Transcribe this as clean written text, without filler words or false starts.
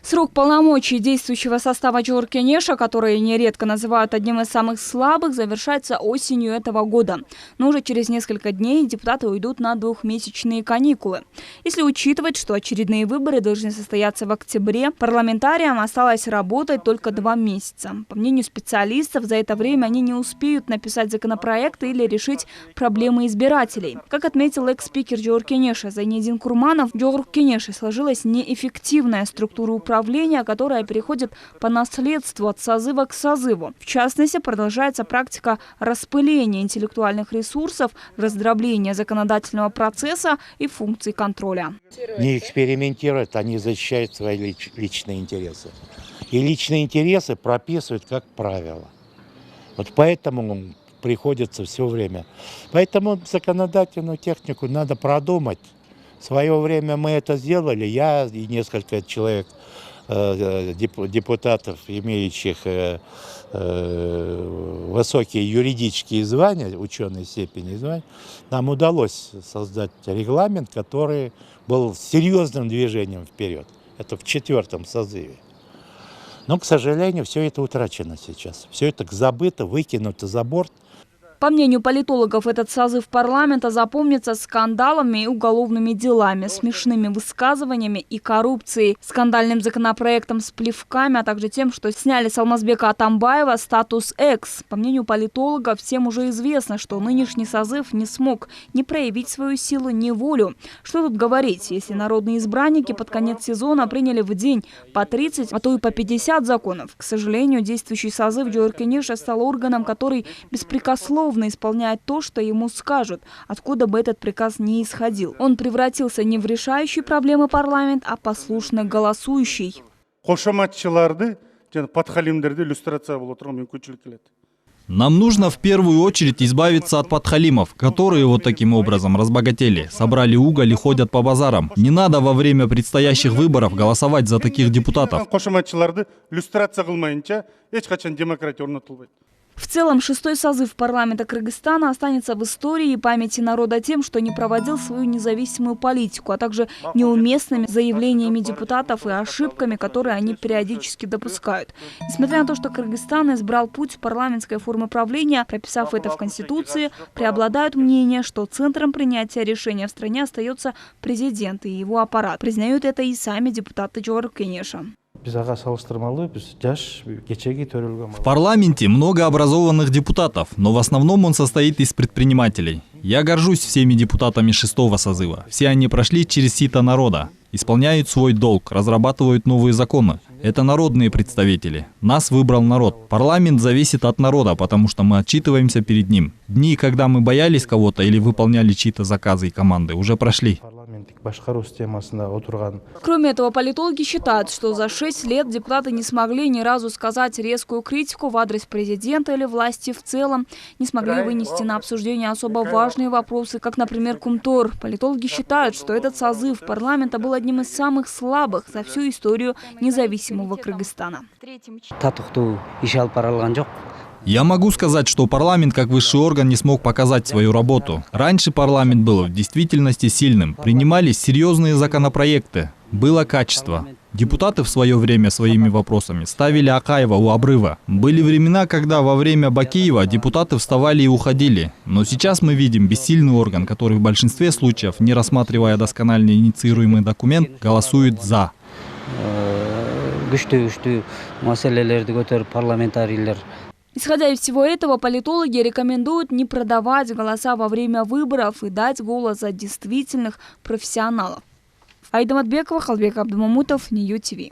Срок полномочий действующего состава Джоркенеша, который нередко называют одним из самых слабых, завершается осенью этого года. Но уже через несколько дней депутаты уйдут на двухмесячные каникулы. Если учитывать, что очередные выборы должны состояться в октябре, парламентариям осталось работать только 2 месяца. По мнению специалистов, за это время они не успеют написать законопроекты или решить проблемы избирателей. Как отметил экс-спикер Джоркенеша Зайнедин Курманов, в Джоркенеше сложилась неэффективная структура управления, которая переходит по наследству от созыва к созыву. В частности, продолжается практика распыления интеллектуальных ресурсов, раздробления законодательного процесса и функций контроля. Не экспериментируют, они защищают свои личные интересы. И личные интересы прописывают как правило. Вот поэтому приходится все время. Поэтому законодательную технику надо продумать. В свое время мы это сделали, я и несколько человек, депутатов, имеющих высокие юридические звания, ученые степени звания, нам удалось создать регламент, который был серьезным движением вперед. Это в 4-м созыве. Но, к сожалению, все это утрачено сейчас. Все это забыто, выкинуто за борт. По мнению политологов, этот созыв парламента запомнится скандалами и уголовными делами, смешными высказываниями и коррупцией, скандальным законопроектом с плевками, а также тем, что сняли с Алмазбека Атамбаева статус «экс». По мнению политологов, всем уже известно, что нынешний созыв не смог ни проявить свою силу, ни волю. Что тут говорить, если народные избранники под конец сезона приняли в день по 30, а то и по 50 законов. К сожалению, действующий созыв Джоркенеша стал органом, который беспрекословно исполняет то, что ему скажут, откуда бы этот приказ не исходил. Он превратился не в решающий проблемы парламент, а послушно голосующий. Нам нужно в первую очередь избавиться от подхалимов, которые вот таким образом разбогатели, собрали уголь и ходят по базарам. Не надо во время предстоящих выборов голосовать за таких депутатов. В целом, 6-й созыв парламента Кыргызстана останется в истории и памяти народа тем, что не проводил свою независимую политику, а также неуместными заявлениями депутатов и ошибками, которые они периодически допускают. Несмотря на то, что Кыргызстан избрал путь парламентской формы правления, прописав это в Конституции, преобладают мнения, что центром принятия решения в стране остается президент и его аппарат. Признают это и сами депутаты Джоркенеша. В парламенте много образованных депутатов, но в основном он состоит из предпринимателей. Я горжусь всеми депутатами 6-го созыва. Все они прошли через сито народа, исполняют свой долг, разрабатывают новые законы. Это народные представители. Нас выбрал народ. Парламент зависит от народа, потому что мы отчитываемся перед ним. Дни, когда мы боялись кого-то или выполняли чьи-то заказы и команды, уже прошли. Кроме этого, политологи считают, что за 6 лет депутаты не смогли ни разу сказать резкую критику в адрес президента или власти в целом, не смогли вынести на обсуждение особо важные вопросы, как, например, Кумтор. Политологи считают, что этот созыв парламента был одним из самых слабых за всю историю независимого Кыргызстана. Я могу сказать, что парламент как высший орган не смог показать свою работу. Раньше парламент был в действительности сильным. Принимались серьезные законопроекты. Было качество. Депутаты в свое время своими вопросами ставили Акаева у обрыва. Были времена, когда во время Бакиева депутаты вставали и уходили. Но сейчас мы видим бессильный орган, который в большинстве случаев, не рассматривая досконально инициируемый документ, голосует «за». Исходя из всего этого, политологи рекомендуют не продавать голоса во время выборов и дать голос за действительных профессионалов. Айда Матбекова, Халбек Абдумамутов, Нью ТВ.